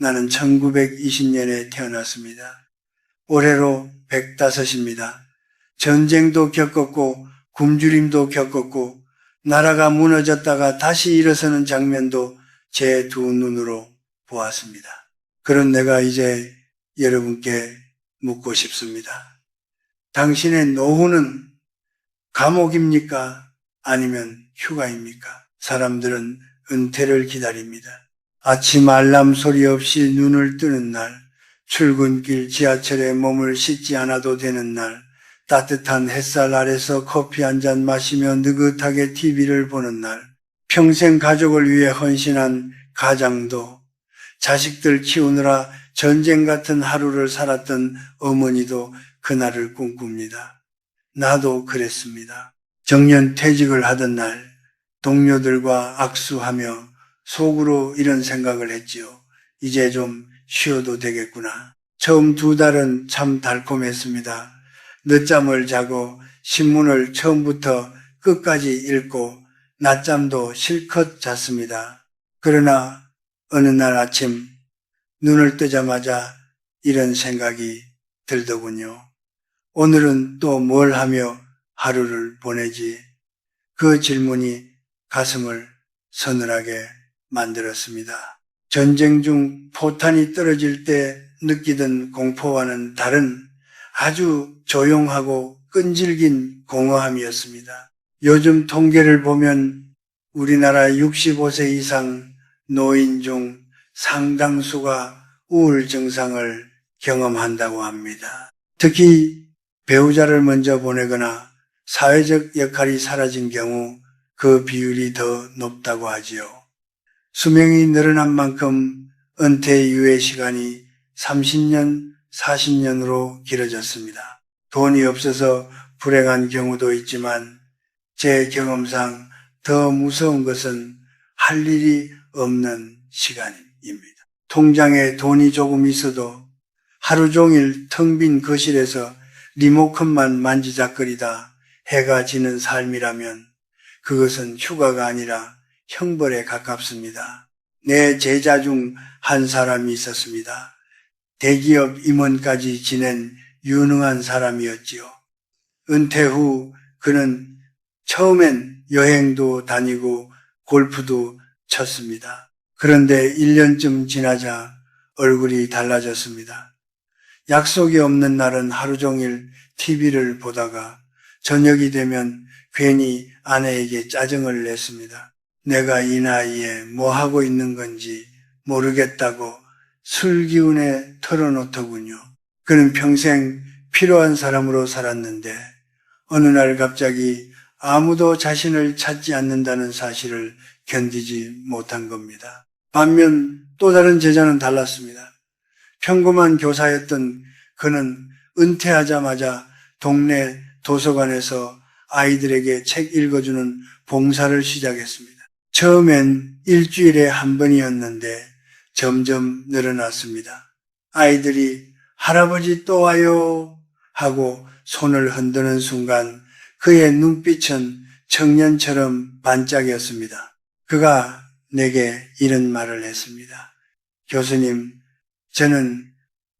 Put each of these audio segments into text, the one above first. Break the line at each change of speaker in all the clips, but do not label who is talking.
나는 1920년에 태어났습니다. 올해로 105입니다. 전쟁도 겪었고 굶주림도 겪었고 나라가 무너졌다가 다시 일어서는 장면도 제 두 눈으로 보았습니다. 그런 내가 이제 여러분께 묻고 싶습니다. 당신의 노후는 감옥입니까? 아니면 휴가입니까? 사람들은 은퇴를 기다립니다. 아침 알람 소리 없이 눈을 뜨는 날, 출근길 지하철에 몸을 씻지 않아도 되는 날, 따뜻한 햇살 아래서 커피 한 잔 마시며 느긋하게 TV를 보는 날, 평생 가족을 위해 헌신한 가장도, 자식들 키우느라 전쟁 같은 하루를 살았던 어머니도 그날을 꿈꿉니다. 나도 그랬습니다. 정년 퇴직을 하던 날 동료들과 악수하며 속으로 이런 생각을 했지요. 이제 좀 쉬어도 되겠구나. 처음 2달은 참 달콤했습니다. 늦잠을 자고 신문을 처음부터 끝까지 읽고 낮잠도 실컷 잤습니다. 그러나 어느 날 아침 눈을 뜨자마자 이런 생각이 들더군요. 오늘은 또 뭘 하며 하루를 보내지? 그 질문이 가슴을 서늘하게 만들었습니다. 전쟁 중 포탄이 떨어질 때 느끼던 공포와는 다른 아주 조용하고 끈질긴 공허함이었습니다. 요즘 통계를 보면 우리나라 65세 이상 노인 중 상당수가 우울 증상을 경험한다고 합니다. 특히 배우자를 먼저 보내거나 사회적 역할이 사라진 경우 그 비율이 더 높다고 하지요. 수명이 늘어난 만큼 은퇴 이후의 시간이 30년, 40년으로 길어졌습니다. 돈이 없어서 불행한 경우도 있지만 제 경험상 더 무서운 것은 할 일이 없는 시간입니다. 통장에 돈이 조금 있어도 하루 종일 텅 빈 거실에서 리모컨만 만지작거리다 해가 지는 삶이라면 그것은 휴가가 아니라 형벌에 가깝습니다. 내 제자 중 한 사람이 있었습니다. 대기업 임원까지 지낸 유능한 사람이었지요. 은퇴 후 그는 처음엔 여행도 다니고 골프도 쳤습니다. 그런데 1년쯤 지나자 얼굴이 달라졌습니다. 약속이 없는 날은 하루 종일 TV를 보다가 저녁이 되면 괜히 아내에게 짜증을 냈습니다. 내가 이 나이에 뭐 하고 있는 건지 모르겠다고 술 기운에 털어놓더군요. 그는 평생 필요한 사람으로 살았는데 어느 날 갑자기 아무도 자신을 찾지 않는다는 사실을 견디지 못한 겁니다. 반면 또 다른 제자는 달랐습니다. 평범한 교사였던 그는 은퇴하자마자 동네 도서관에서 아이들에게 책 읽어주는 봉사를 시작했습니다. 처음엔 일주일에 한 번이었는데 점점 늘어났습니다. 아이들이 할아버지 또 와요 하고 손을 흔드는 순간 그의 눈빛은 청년처럼 반짝였습니다. 그가 내게 이런 말을 했습니다. 교수님, 저는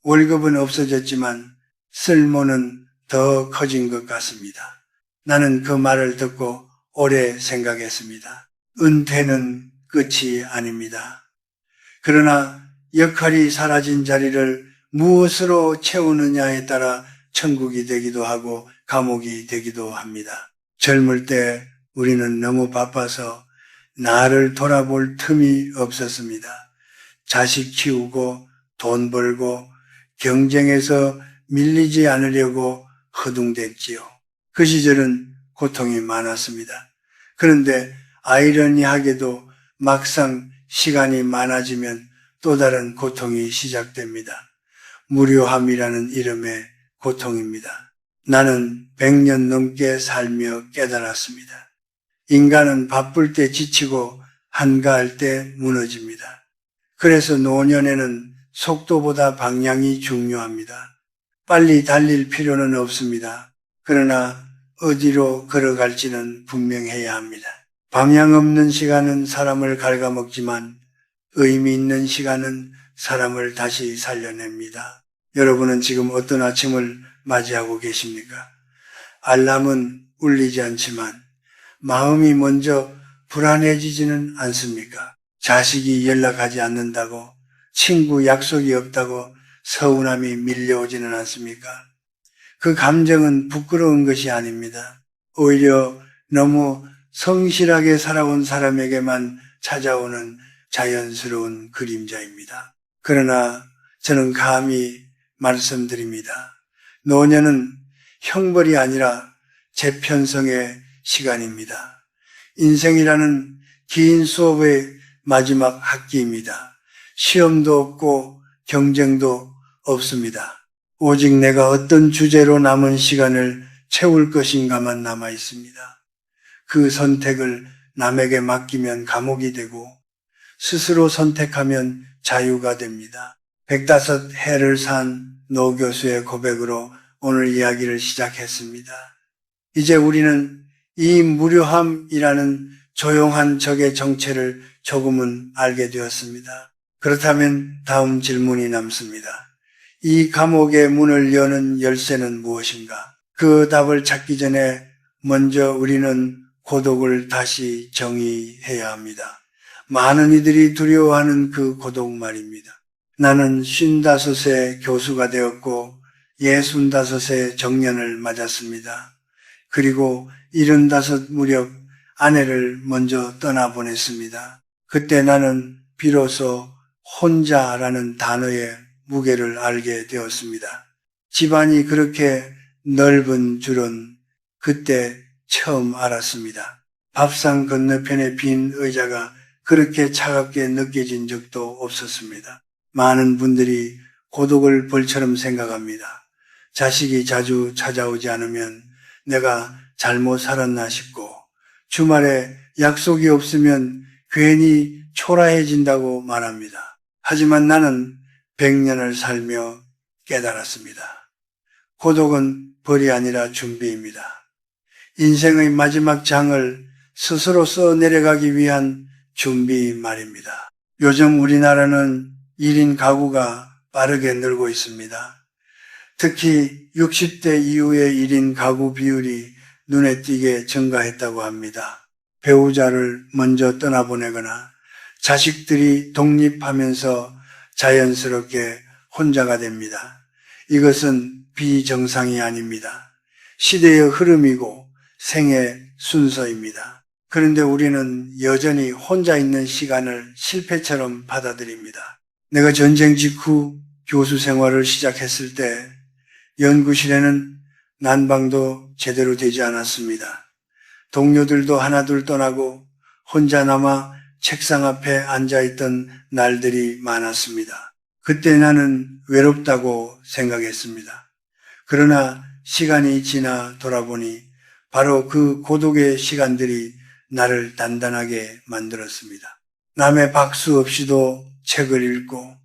월급은 없어졌지만 쓸모는 더 커진 것 같습니다. 나는 그 말을 듣고 오래 생각했습니다. 은퇴는 끝이 아닙니다. 그러나 역할이 사라진 자리를 무엇으로 채우느냐에 따라 천국이 되기도 하고 감옥이 되기도 합니다. 젊을 때 우리는 너무 바빠서 나를 돌아볼 틈이 없었습니다. 자식 키우고 돈 벌고 경쟁에서 밀리지 않으려고 허둥댔지요. 그 시절은 고통이 많았습니다. 그런데 아이러니하게도 막상 시간이 많아지면 또 다른 고통이 시작됩니다. 무료함이라는 이름의 고통입니다. 나는 100년 넘게 살며 깨달았습니다. 인간은 바쁠 때 지치고 한가할 때 무너집니다. 그래서 노년에는 속도보다 방향이 중요합니다. 빨리 달릴 필요는 없습니다. 그러나 어디로 걸어갈지는 분명해야 합니다. 방향 없는 시간은 사람을 갉아먹지만 의미 있는 시간은 사람을 다시 살려냅니다. 여러분은 지금 어떤 아침을 맞이하고 계십니까? 알람은 울리지 않지만 마음이 먼저 불안해지지는 않습니까? 자식이 연락하지 않는다고, 친구 약속이 없다고 서운함이 밀려오지는 않습니까? 그 감정은 부끄러운 것이 아닙니다. 오히려 너무 성실하게 살아온 사람에게만 찾아오는 자연스러운 그림자입니다. 그러나 저는 감히 말씀드립니다. 노년은 형벌이 아니라 재편성의 시간입니다. 인생이라는 긴 수업의 마지막 학기입니다. 시험도 없고 경쟁도 없습니다. 오직 내가 어떤 주제로 남은 시간을 채울 것인가만 남아 있습니다. 그 선택을 남에게 맡기면 감옥이 되고 스스로 선택하면 자유가 됩니다. 105해를 산 노 교수의 고백으로 오늘 이야기를 시작했습니다. 이제 우리는 이 무료함이라는 조용한 적의 정체를 조금은 알게 되었습니다. 그렇다면 다음 질문이 남습니다. 이 감옥의 문을 여는 열쇠는 무엇인가? 그 답을 찾기 전에 먼저 우리는 고독을 다시 정의해야 합니다. 많은 이들이 두려워하는 그 고독 말입니다. 나는 55세 교수가 되었고 65세 정년을 맞았습니다. 그리고 75 무렵 아내를 먼저 떠나보냈습니다. 그때 나는 비로소 혼자라는 단어의 무게를 알게 되었습니다. 집안이 그렇게 넓은 줄은 그때 처음 알았습니다. 밥상 건너편에 빈 의자가 그렇게 차갑게 느껴진 적도 없었습니다. 많은 분들이 고독을 벌처럼 생각합니다. 자식이 자주 찾아오지 않으면 내가 잘못 살았나 싶고 주말에 약속이 없으면 괜히 초라해진다고 말합니다. 하지만 나는 100년을 살며 깨달았습니다. 고독은 벌이 아니라 준비입니다. 인생의 마지막 장을 스스로 써내려가기 위한 준비 말입니다. 요즘 우리나라는 1인 가구가 빠르게 늘고 있습니다. 특히 60대 이후의 1인 가구 비율이 눈에 띄게 증가했다고 합니다. 배우자를 먼저 떠나보내거나 자식들이 독립하면서 자연스럽게 혼자가 됩니다. 이것은 비정상이 아닙니다. 시대의 흐름이고 생의 순서입니다. 그런데 우리는 여전히 혼자 있는 시간을 실패처럼 받아들입니다. 내가 전쟁 직후 교수 생활을 시작했을 때 연구실에는 난방도 제대로 되지 않았습니다. 동료들도 하나둘 떠나고 혼자 남아 책상 앞에 앉아있던 날들이 많았습니다. 그때 나는 외롭다고 생각했습니다. 그러나 시간이 지나 돌아보니 바로 그 고독의 시간들이 나를 단단하게 만들었습니다. 남의 박수 없이도 책을 읽고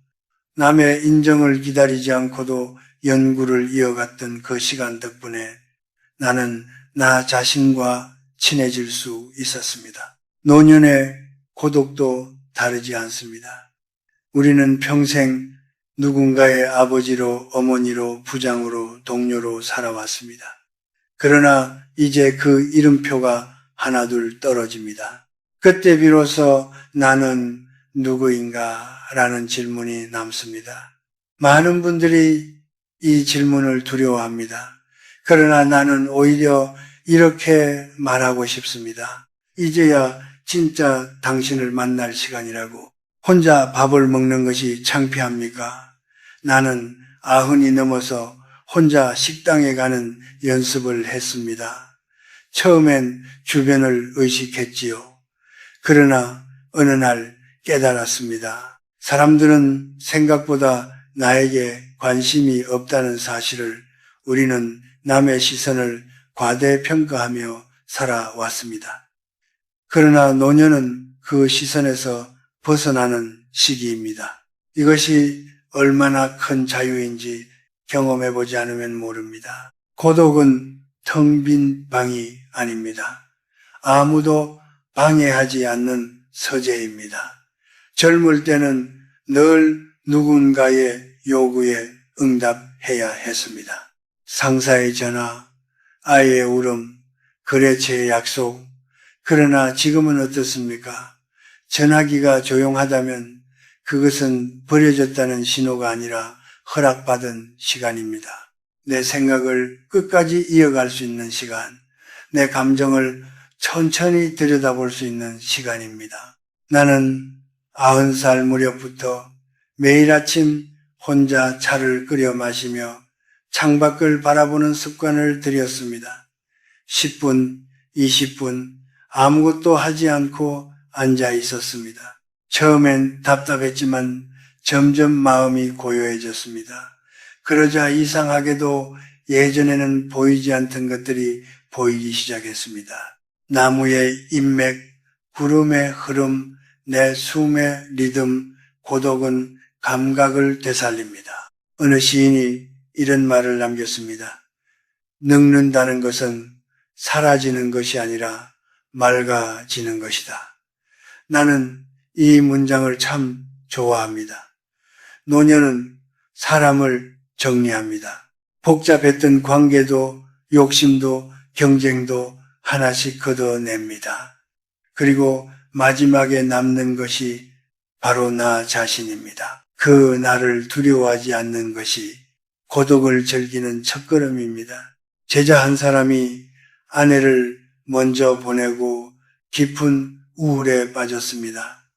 남의 인정을 기다리지 않고도 연구를 이어갔던 그 시간 덕분에 나는 나 자신과 친해질 수 있었습니다. 노년의 고독도 다르지 않습니다. 우리는 평생 누군가의 아버지로, 어머니로, 부장으로, 동료로 살아왔습니다. 그러나 이제 그 이름표가 하나둘 떨어집니다. 그때 비로소 나는 누구인가? 라는 질문이 남습니다. 많은 분들이 이 질문을 두려워합니다. 그러나 나는 오히려 이렇게 말하고 싶습니다. 이제야 진짜 당신을 만날 시간이라고. 혼자 밥을 먹는 것이 창피합니까? 나는 90이 넘어서 혼자 식당에 가는 연습을 했습니다. 처음엔 주변을 의식했지요. 그러나 어느 날 깨달았습니다. 사람들은 생각보다 나에게 관심이 없다는 사실을 우리는 남의 시선을 과대평가하며 살아왔습니다. 그러나 노년은 그 시선에서 벗어나는 시기입니다. 이것이 얼마나 큰 자유인지 경험해보지 않으면 모릅니다. 고독은 텅 빈 방이 아닙니다. 아무도 방해하지 않는 서재입니다. 젊을 때는 늘 누군가의 요구에 응답해야 했습니다. 상사의 전화, 아이의 울음, 거래처의 약속. 그러나 지금은 어떻습니까? 전화기가 조용하다면 그것은 버려졌다는 신호가 아니라 허락받은 시간입니다. 내 생각을 끝까지 이어갈 수 있는 시간, 내 감정을 천천히 들여다볼 수 있는 시간입니다. 나는 90살 무렵부터 매일 아침 혼자 차를 끓여 마시며 창밖을 바라보는 습관을 들였습니다. 10분, 20분 아무것도 하지 않고 앉아 있었습니다. 처음엔 답답했지만 점점 마음이 고요해졌습니다. 그러자 이상하게도 예전에는 보이지 않던 것들이 보이기 시작했습니다. 나무의 인맥, 구름의 흐름, 내 숨의 리듬, 고독은 감각을 되살립니다. 어느 시인이 이런 말을 남겼습니다. 늙는다는 것은 사라지는 것이 아니라 맑아지는 것이다. 나는 이 문장을 참 좋아합니다. 노년은 사람을 정리합니다. 복잡했던 관계도 욕심도 경쟁도 하나씩 걷어냅니다. 그리고 마지막에 남는 것이 바로 나 자신입니다. 그 나를 두려워하지 않는 것이 고독을 즐기는 첫걸음입니다. 제자 한 사람이 아내를 먼저 보내고 깊은 우울에 빠졌습니다.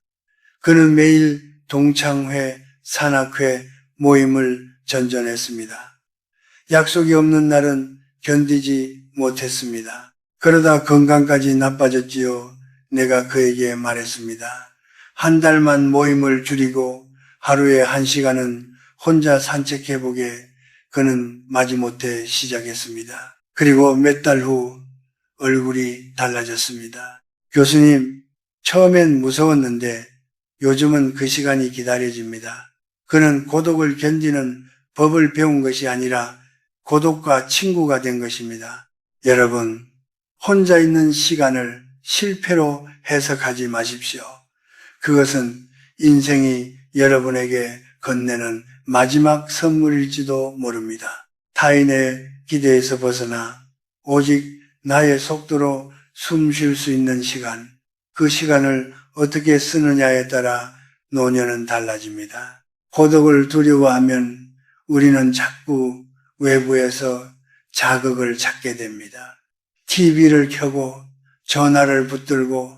그는 매일 동창회, 산악회, 모임을 전전했습니다. 약속이 없는 날은 견디지 못했습니다. 그러다 건강까지 나빠졌지요. 내가 그에게 말했습니다. 한 달만 모임을 줄이고 하루에 1시간은 혼자 산책해보게. 그는 마지못해 시작했습니다. 그리고 몇 달 후 얼굴이 달라졌습니다. 교수님, 처음엔 무서웠는데 요즘은 그 시간이 기다려집니다. 그는 고독을 견디는 법을 배운 것이 아니라 고독과 친구가 된 것입니다. 여러분, 혼자 있는 시간을 실패로 해석하지 마십시오. 그것은 인생이 여러분에게 건네는 마지막 선물일지도 모릅니다. 타인의 기대에서 벗어나 오직 나의 속도로 숨 쉴 수 있는 시간, 그 시간을 어떻게 쓰느냐에 따라 노년은 달라집니다. 고독을 두려워하면 우리는 자꾸 외부에서 자극을 찾게 됩니다. TV를 켜고 전화를 붙들고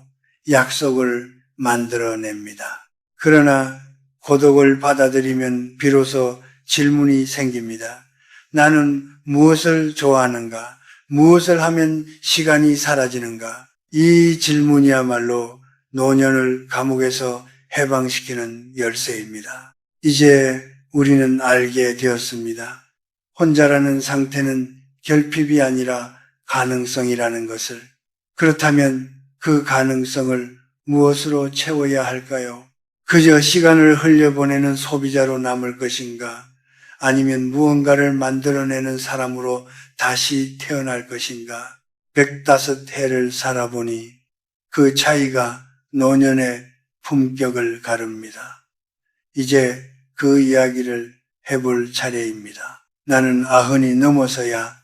약속을 만들어냅니다. 그러나 고독을 받아들이면 비로소 질문이 생깁니다. 나는 무엇을 좋아하는가? 무엇을 하면 시간이 사라지는가? 이 질문이야말로 노년을 감옥에서 해방시키는 열쇠입니다. 이제 우리는 알게 되었습니다. 혼자라는 상태는 결핍이 아니라 가능성이라는 것을. 그렇다면 그 가능성을 무엇으로 채워야 할까요? 그저 시간을 흘려보내는 소비자로 남을 것인가? 아니면 무언가를 만들어내는 사람으로 다시 태어날 것인가? 105해를 살아보니 그 차이가 노년의 품격을 가릅니다. 이제 그 이야기를 해볼 차례입니다. 나는 90이 넘어서야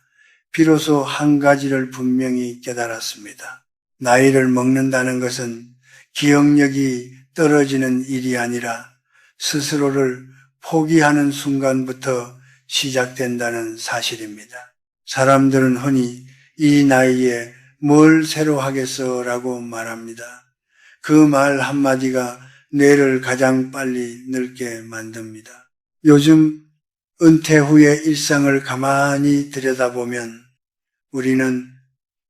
비로소 한 가지를 분명히 깨달았습니다. 나이를 먹는다는 것은 기억력이 떨어지는 일이 아니라 스스로를 포기하는 순간부터 시작된다는 사실입니다. 사람들은 흔히 이 나이에 뭘 새로 하겠어 라고 말합니다. 그 말 한마디가 뇌를 가장 빨리 늙게 만듭니다. 요즘 은퇴 후의 일상을 가만히 들여다보면 우리는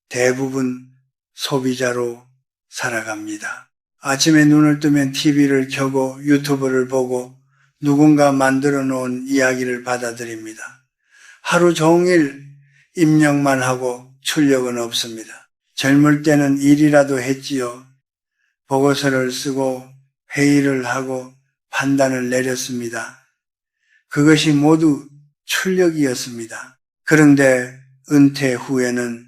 대부분 소비자로 살아갑니다. 아침에 눈을 뜨면 TV를 켜고 유튜브를 보고 누군가 만들어 놓은 이야기를 받아들입니다. 하루 종일 입력만 하고 출력은 없습니다. 젊을 때는 일이라도 했지요. 보고서를 쓰고 회의를 하고 판단을 내렸습니다. 그것이 모두 출력이었습니다. 그런데 은퇴 후에는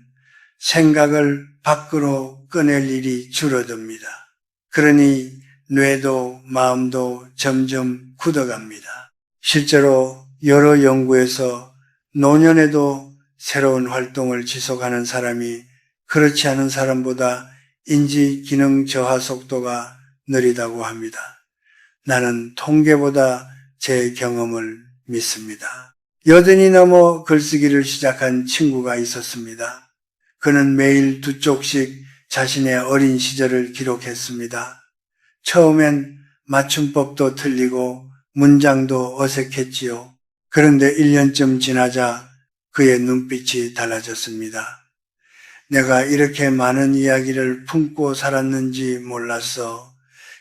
생각을 밖으로 꺼낼 일이 줄어듭니다. 그러니 뇌도 마음도 점점 굳어갑니다. 실제로 여러 연구에서 노년에도 새로운 활동을 지속하는 사람이 그렇지 않은 사람보다 인지 기능 저하 속도가 느리다고 합니다. 나는 통계보다 제 경험을 믿습니다. 80이 넘어 글쓰기를 시작한 친구가 있었습니다. 그는 매일 2쪽씩 자신의 어린 시절을 기록했습니다. 처음엔 맞춤법도 틀리고 문장도 어색했지요. 그런데 1년쯤 지나자 그의 눈빛이 달라졌습니다. 내가 이렇게 많은 이야기를 품고 살았는지 몰랐어.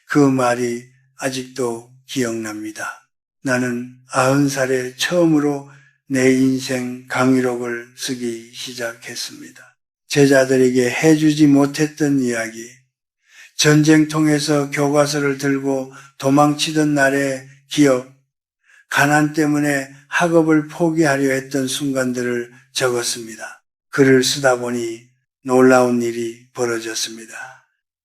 그 말이 아직도 기억납니다. 나는 90살에 처음으로 내 인생 강의록을 쓰기 시작했습니다. 제자들에게 해주지 못했던 이야기, 전쟁통에서 교과서를 들고 도망치던 날의 기억, 가난 때문에 학업을 포기하려 했던 순간들을 적었습니다. 글을 쓰다 보니 놀라운 일이 벌어졌습니다.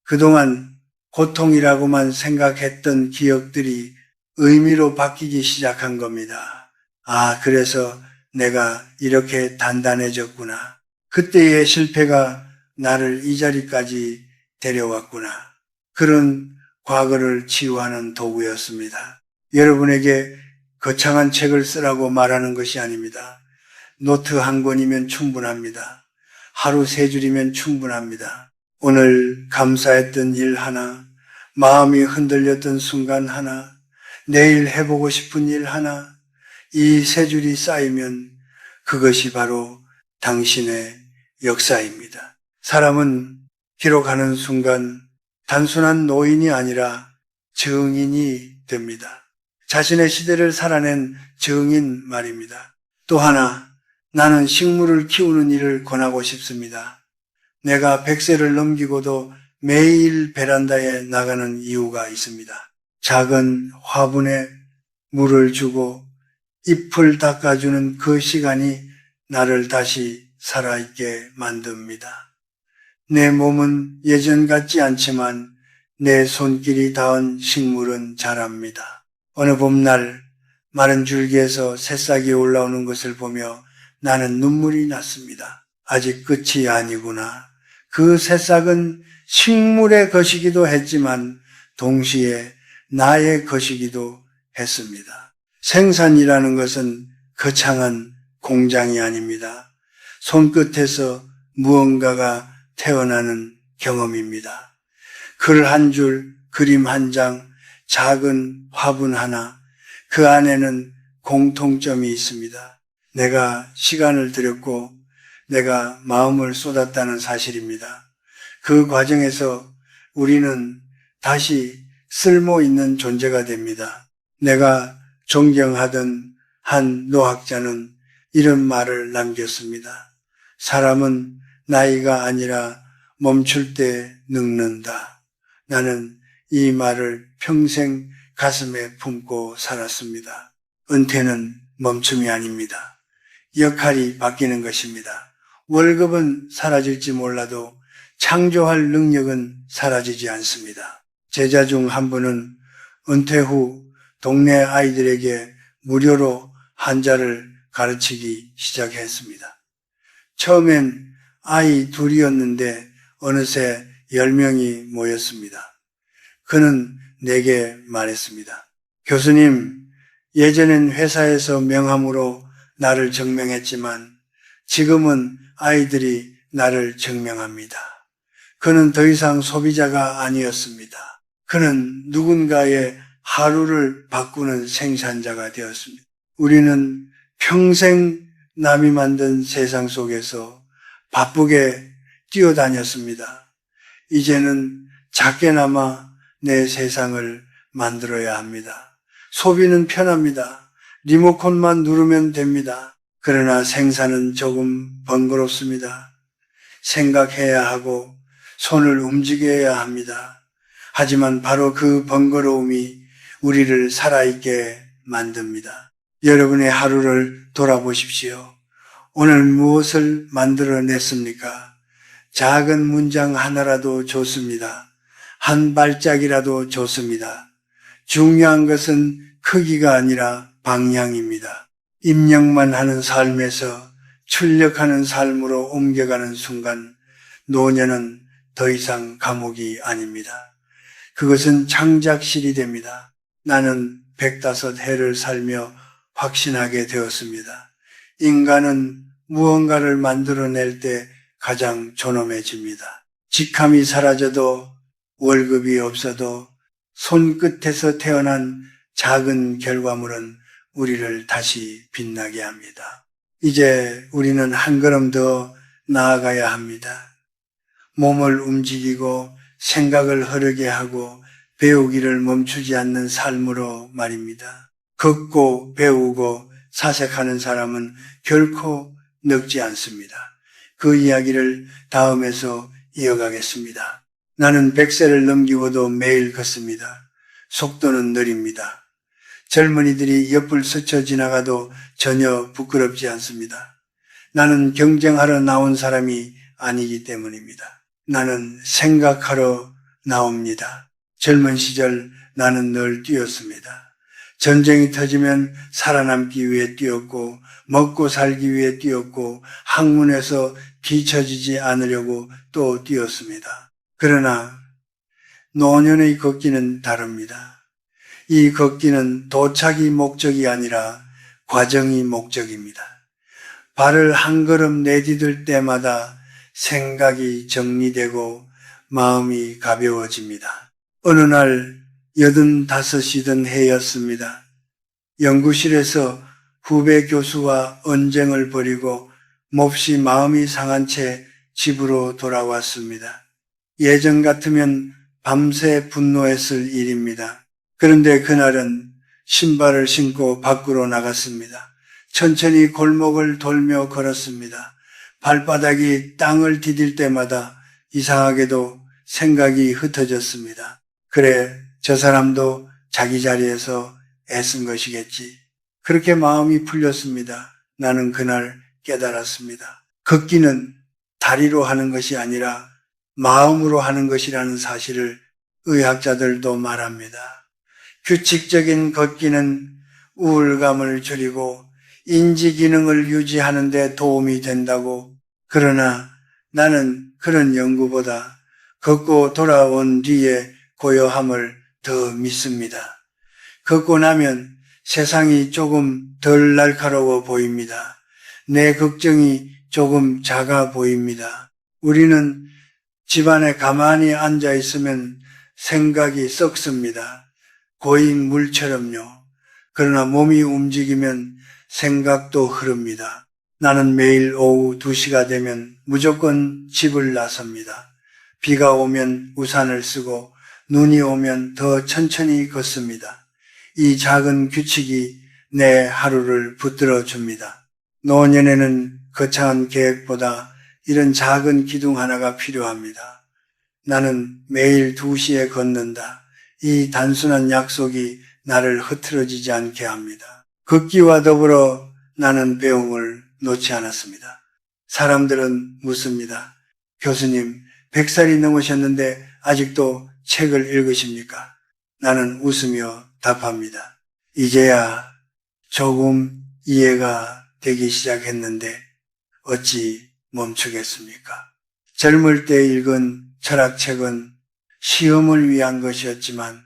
그동안 고통이라고만 생각했던 기억들이 의미로 바뀌기 시작한 겁니다. 아, 그래서 내가 이렇게 단단해졌구나. 그때의 실패가 나를 이 자리까지 데려왔구나. 그런 과거를 치유하는 도구였습니다. 여러분에게 거창한 책을 쓰라고 말하는 것이 아닙니다. 노트 한 권이면 충분합니다. 하루 3줄이면 충분합니다. 오늘 감사했던 일 하나, 마음이 흔들렸던 순간 하나, 내일 해보고 싶은 일 하나, 이 3줄이 쌓이면 그것이 바로 당신의 역사입니다. 사람은 기록하는 순간 단순한 노인이 아니라 증인이 됩니다. 자신의 시대를 살아낸 증인 말입니다. 또 하나, 나는 식물을 키우는 일을 권하고 싶습니다. 내가 100세를 넘기고도 매일 베란다에 나가는 이유가 있습니다. 작은 화분에 물을 주고 잎을 닦아주는 그 시간이 나를 다시 살아있게 만듭니다. 내 몸은 예전 같지 않지만 내 손길이 닿은 식물은 자랍니다. 어느 봄날 마른 줄기에서 새싹이 올라오는 것을 보며 나는 눈물이 났습니다. 아직 끝이 아니구나. 그 새싹은 식물의 것이기도 했지만 동시에 나의 것이기도 했습니다. 생산이라는 것은 거창한 공장이 아닙니다. 손끝에서 무언가가 태어나는 경험입니다. 글 한 줄, 그림 한 장, 작은 화분 하나, 그 안에는 공통점이 있습니다. 내가 시간을 들였고 내가 마음을 쏟았다는 사실입니다. 그 과정에서 우리는 다시 쓸모 있는 존재가 됩니다. 내가 존경하던 한 노학자는 이런 말을 남겼습니다. 사람은 나이가 아니라 멈출 때 늙는다. 나는 이 말을 평생 가슴에 품고 살았습니다. 은퇴는 멈춤이 아닙니다. 역할이 바뀌는 것입니다. 월급은 사라질지 몰라도 창조할 능력은 사라지지 않습니다. 제자 중 한 분은 은퇴 후 동네 아이들에게 무료로 한자를 가르치기 시작했습니다. 처음엔 아이 2이었는데 어느새 10명이 모였습니다. 그는 내게 말했습니다. 교수님, 예전엔 회사에서 명함으로 나를 증명했지만 지금은 아이들이 나를 증명합니다. 그는 더 이상 소비자가 아니었습니다. 그는 누군가의 하루를 바꾸는 생산자가 되었습니다. 우리는 평생 남이 만든 세상 속에서 바쁘게 뛰어다녔습니다. 이제는 작게나마 내 세상을 만들어야 합니다. 소비는 편합니다. 리모컨만 누르면 됩니다. 그러나 생산은 조금 번거롭습니다. 생각해야 하고 손을 움직여야 합니다. 하지만 바로 그 번거로움이 우리를 살아있게 만듭니다. 여러분의 하루를 돌아보십시오. 오늘 무엇을 만들어냈습니까? 작은 문장 하나라도 좋습니다. 한 발짝이라도 좋습니다. 중요한 것은 크기가 아니라 방향입니다. 입력만 하는 삶에서 출력하는 삶으로 옮겨가는 순간 노년은 더 이상 감옥이 아닙니다. 그것은 창작실이 됩니다. 나는 105해를 살며 확신하게 되었습니다. 인간은 무언가를 만들어낼 때 가장 존엄해집니다. 직함이 사라져도 월급이 없어도 손끝에서 태어난 작은 결과물은 우리를 다시 빛나게 합니다. 이제 우리는 한 걸음 더 나아가야 합니다. 몸을 움직이고 생각을 흐르게 하고 배우기를 멈추지 않는 삶으로 말입니다. 걷고 배우고 사색하는 사람은 결코 늙지 않습니다. 그 이야기를 다음에서 이어가겠습니다. 나는 100세를 넘기고도 매일 걷습니다. 속도는 느립니다. 젊은이들이 옆을 스쳐 지나가도 전혀 부끄럽지 않습니다. 나는 경쟁하러 나온 사람이 아니기 때문입니다. 나는 생각하러 나옵니다. 젊은 시절 나는 늘 뛰었습니다. 전쟁이 터지면 살아남기 위해 뛰었고 먹고 살기 위해 뛰었고 학문에서 뒤처지지 않으려고 또 뛰었습니다. 그러나 노년의 걷기는 다릅니다. 이 걷기는 도착이 목적이 아니라 과정이 목적입니다. 발을 한 걸음 내디딜 때마다 생각이 정리되고 마음이 가벼워집니다. 어느 날 85이던 해였습니다. 연구실에서 후배 교수와 언쟁을 벌이고 몹시 마음이 상한 채 집으로 돌아왔습니다. 예전 같으면 밤새 분노했을 일입니다. 그런데 그날은 신발을 신고 밖으로 나갔습니다. 천천히 골목을 돌며 걸었습니다. 발바닥이 땅을 디딜 때마다 이상하게도 생각이 흩어졌습니다. 그래, 저 사람도 자기 자리에서 애쓴 것이겠지. 그렇게 마음이 풀렸습니다. 나는 그날 깨달았습니다. 걷기는 다리로 하는 것이 아니라 마음으로 하는 것이라는 사실을 의학자들도 말합니다. 규칙적인 걷기는 우울감을 줄이고 인지 기능을 유지하는 데 도움이 된다고. 그러나 나는 그런 연구보다 걷고 돌아온 뒤에 고요함을 더 믿습니다. 걷고 나면 세상이 조금 덜 날카로워 보입니다. 내 걱정이 조금 작아 보입니다. 우리는 집안에 가만히 앉아 있으면 생각이 썩습니다. 고인 물처럼요. 그러나 몸이 움직이면 생각도 흐릅니다. 나는 매일 오후 2시가 되면 무조건 집을 나섭니다. 비가 오면 우산을 쓰고 눈이 오면 더 천천히 걷습니다. 이 작은 규칙이 내 하루를 붙들어 줍니다. 노년에는 거창한 계획보다 이런 작은 기둥 하나가 필요합니다. 나는 매일 2시에 걷는다. 이 단순한 약속이 나를 흐트러지지 않게 합니다. 걷기와 더불어 나는 배움을 놓지 않았습니다. 사람들은 묻습니다. 교수님, 100살이 넘으셨는데 아직도 책을 읽으십니까? 나는 웃으며 답합니다. 이제야 조금 이해가 되기 시작했는데 어찌 멈추겠습니까? 젊을 때 읽은 철학책은 시험을 위한 것이었지만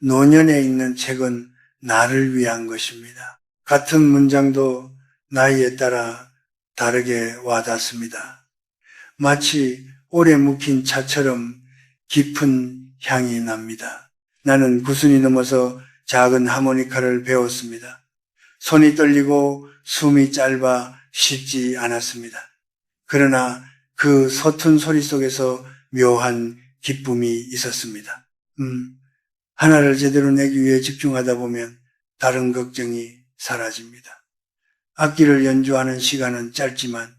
노년에 읽는 책은 나를 위한 것입니다. 같은 문장도 나이에 따라 다르게 와닿습니다. 마치 오래 묵힌 차처럼 깊은 향이 납니다. 나는 9순이 넘어서 작은 하모니카를 배웠습니다. 손이 떨리고 숨이 짧아 쉽지 않았습니다. 그러나 그 서툰 소리 속에서 묘한 기쁨이 있었습니다. 하나를 제대로 내기 위해 집중하다 보면 다른 걱정이 사라집니다. 악기를 연주하는 시간은 짧지만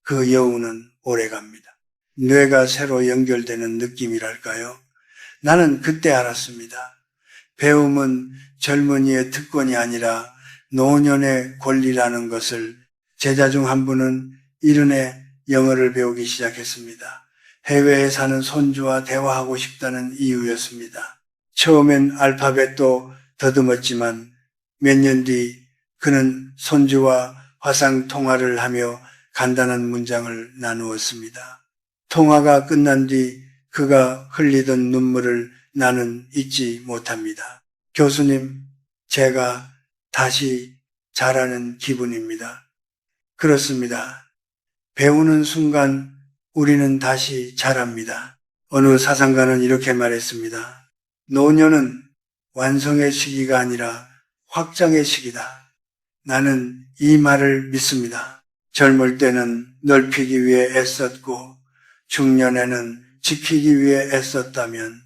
그 여운은 오래갑니다. 뇌가 새로 연결되는 느낌이랄까요? 나는 그때 알았습니다. 배움은 젊은이의 특권이 아니라 노년의 권리라는 것을. 제자 중 한 분은 이른해 영어를 배우기 시작했습니다. 해외에 사는 손주와 대화하고 싶다는 이유였습니다. 처음엔 알파벳도 더듬었지만 몇 년 뒤 그는 손주와 화상 통화를 하며 간단한 문장을 나누었습니다. 통화가 끝난 뒤 그가 흘리던 눈물을 나는 잊지 못합니다. 교수님, 제가 다시 자라는 기분입니다. 그렇습니다. 배우는 순간 우리는 다시 자랍니다. 어느 사상가는 이렇게 말했습니다. 노년은 완성의 시기가 아니라 확장의 시기다. 나는 이 말을 믿습니다. 젊을 때는 넓히기 위해 애썼고 중년에는 지키기 위해 애썼다면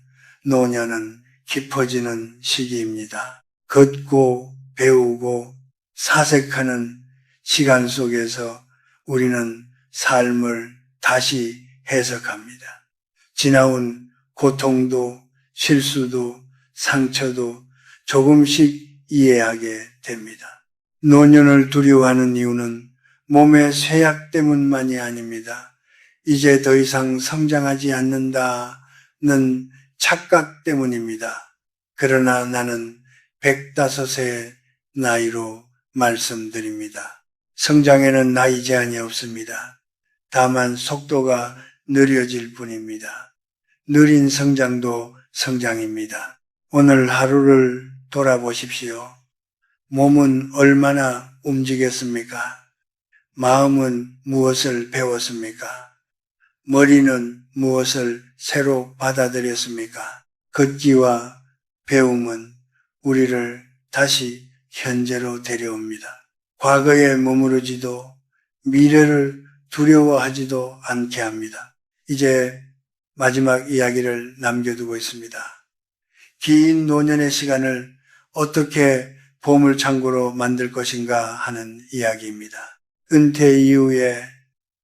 노년은 깊어지는 시기입니다. 걷고 배우고 사색하는 시간 속에서 우리는 삶을 다시 해석합니다. 지나온 고통도 실수도 상처도 조금씩 이해하게 됩니다. 노년을 두려워하는 이유는 몸의 쇠약 때문만이 아닙니다. 이제 더 이상 성장하지 않는다는 착각 때문입니다. 그러나 나는 105세 나이로 말씀드립니다. 성장에는 나이 제한이 없습니다. 다만 속도가 느려질 뿐입니다. 느린 성장도 성장입니다. 오늘 하루를 돌아보십시오. 몸은 얼마나 움직였습니까? 마음은 무엇을 배웠습니까? 머리는 무엇을 새로 받아들였습니까? 걷기와 배움은 우리를 다시 현재로 데려옵니다. 과거에 머무르지도 미래를 두려워하지도 않게 합니다. 이제 마지막 이야기를 남겨두고 있습니다. 긴 노년의 시간을 어떻게 보물창고로 만들 것인가 하는 이야기입니다. 은퇴 이후에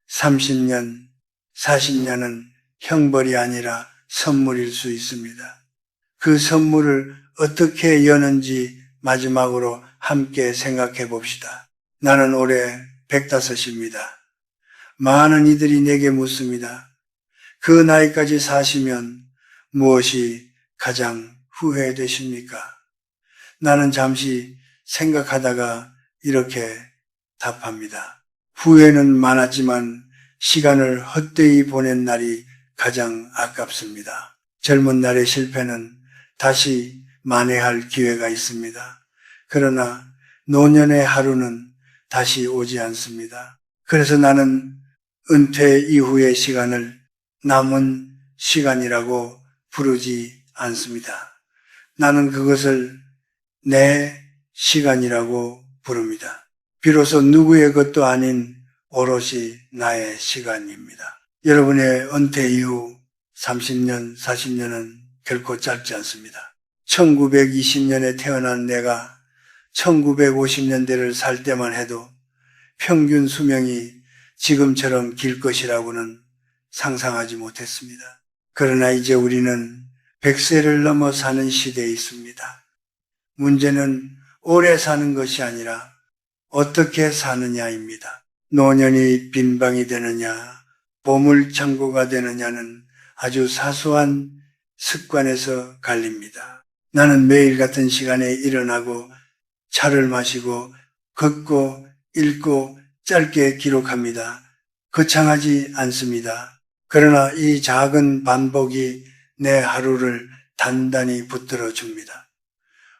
30년, 40년은 형벌이 아니라 선물일 수 있습니다. 그 선물을 어떻게 여는지 마지막으로 함께 생각해 봅시다. 나는 올해 105입니다. 많은 이들이 내게 묻습니다. 그 나이까지 사시면 무엇이 가장 후회되십니까? 나는 잠시 생각하다가 이렇게 답합니다. 후회는 많았지만 시간을 헛되이 보낸 날이 가장 아깝습니다. 젊은 날의 실패는 다시 만회할 기회가 있습니다. 그러나 노년의 하루는 다시 오지 않습니다. 그래서 나는 은퇴 이후의 시간을 남은 시간이라고 부르지 않습니다. 나는 그것을 내 시간이라고 부릅니다. 비로소 누구의 것도 아닌 오롯이 나의 시간입니다. 여러분의 은퇴 이후 30년, 40년은 결코 짧지 않습니다. 1920년에 태어난 내가 1950년대를 살 때만 해도 평균 수명이 지금처럼 길 것이라고는 상상하지 못했습니다. 그러나 이제 우리는 100세를 넘어 사는 시대에 있습니다. 문제는 오래 사는 것이 아니라 어떻게 사느냐입니다. 노년이 빈방이 되느냐, 보물창고가 되느냐는 아주 사소한 습관에서 갈립니다. 나는 매일 같은 시간에 일어나고 차를 마시고 걷고 읽고 짧게 기록합니다. 거창하지 않습니다. 그러나 이 작은 반복이 내 하루를 단단히 붙들어 줍니다.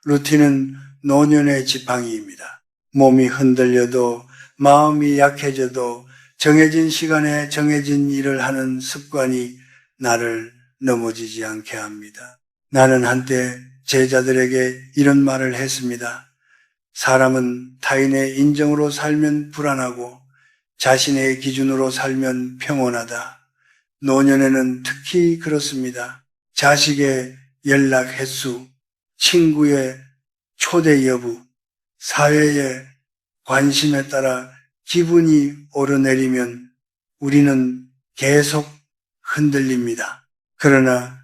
루틴은 노년의 지팡이입니다. 몸이 흔들려도 마음이 약해져도 정해진 시간에 정해진 일을 하는 습관이 나를 넘어지지 않게 합니다. 나는 한때 제자들에게 이런 말을 했습니다. 사람은 타인의 인정으로 살면 불안하고 자신의 기준으로 살면 평온하다. 노년에는 특히 그렇습니다. 자식의 연락 횟수, 친구의 초대 여부, 사회의 관심에 따라 기분이 오르내리면 우리는 계속 흔들립니다. 그러나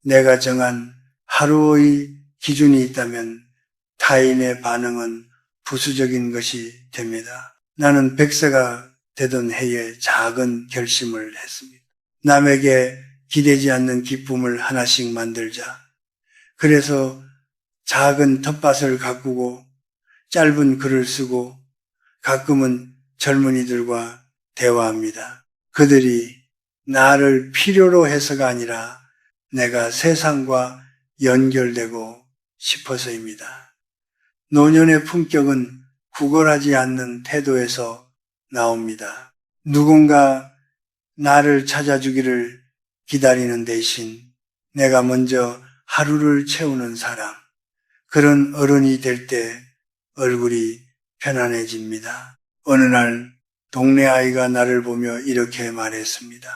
내가 정한 하루의 기준이 있다면 타인의 반응은 부수적인 것이 됩니다. 나는 100세가 되던 해에 작은 결심을 했습니다. 남에게 기대지 않는 기쁨을 하나씩 만들자. 그래서 작은 텃밭을 가꾸고 짧은 글을 쓰고 가끔은 젊은이들과 대화합니다. 그들이 나를 필요로 해서가 아니라 내가 세상과 연결되고 싶어서입니다. 노년의 품격은 구걸하지 않는 태도에서 나옵니다. 누군가 나를 찾아주기를 기다리는 대신 내가 먼저 하루를 채우는 사람, 그런 어른이 될 때 얼굴이 편안해집니다. 어느 날 동네 아이가 나를 보며 이렇게 말했습니다.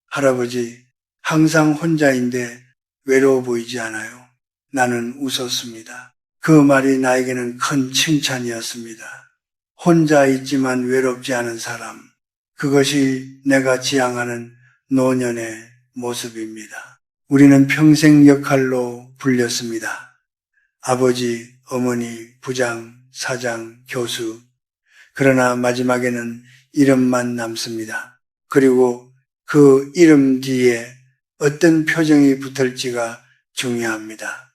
할아버지, 항상 혼자인데 외로워 보이지 않아요? 나는 웃었습니다. 그 말이 나에게는 큰 칭찬이었습니다. 혼자 있지만 외롭지 않은 사람, 그것이 내가 지향하는 노년의 모습입니다. 우리는 평생 역할로 불렸습니다. 아버지, 어머니, 부장, 사장, 교수. 그러나 마지막에는 이름만 남습니다. 그리고 그 이름 뒤에 어떤 표정이 붙을지가 중요합니다.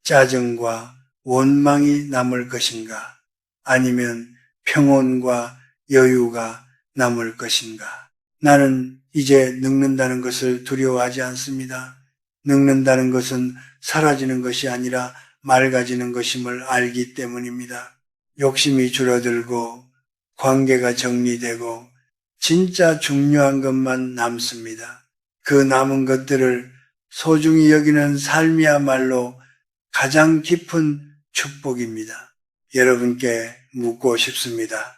짜증과 원망이 남을 것인가? 아니면 평온과 여유가 남을 것인가? 나는 이제 늙는다는 것을 두려워하지 않습니다. 늙는다는 것은 사라지는 것이 아니라 맑아지는 것임을 알기 때문입니다. 욕심이 줄어들고 관계가 정리되고 진짜 중요한 것만 남습니다. 그 남은 것들을 소중히 여기는 삶이야말로 가장 깊은 축복입니다. 여러분께 묻고 싶습니다.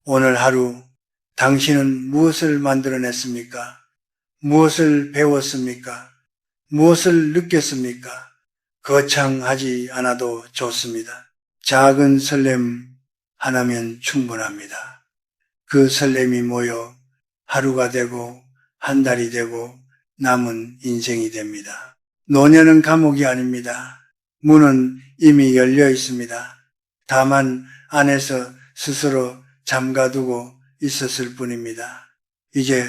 오늘 하루 당신은 무엇을 만들어냈습니까? 무엇을 배웠습니까? 무엇을 느꼈습니까? 거창하지 않아도 좋습니다. 작은 설렘 하나면 충분합니다. 그 설렘이 모여 하루가 되고 한 달이 되고 남은 인생이 됩니다. 노년은 감옥이 아닙니다. 문은 이미 열려 있습니다. 다만 안에서 스스로 잠가두고 있었을 뿐입니다. 이제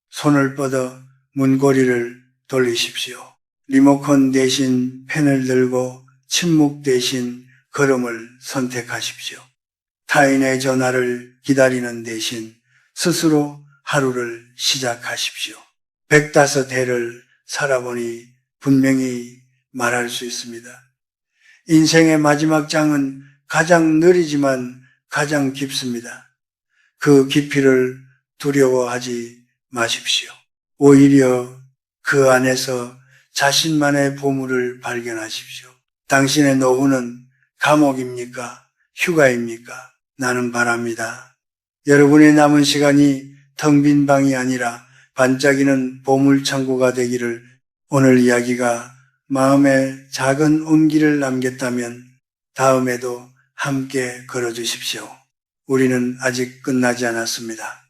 손을 뻗어 문고리를 돌리십시오. 리모컨 대신 펜을 들고 침묵 대신 걸음을 선택하십시오. 타인의 전화를 기다리는 대신 스스로 하루를 시작하십시오. 105해를 살아보니 분명히 말할 수 있습니다. 인생의 마지막 장은 가장 느리지만 가장 깊습니다. 그 깊이를 두려워하지 마십시오. 오히려 그 안에서 자신만의 보물을 발견하십시오. 당신의 노후는 감옥입니까? 휴가입니까? 나는 바랍니다. 여러분의 남은 시간이 텅 빈 방이 아니라 반짝이는 보물창고가 되기를. 오늘 이야기가 마음에 작은 온기를 남겼다면 다음에도 함께 걸어주십시오. 우리는 아직 끝나지 않았습니다.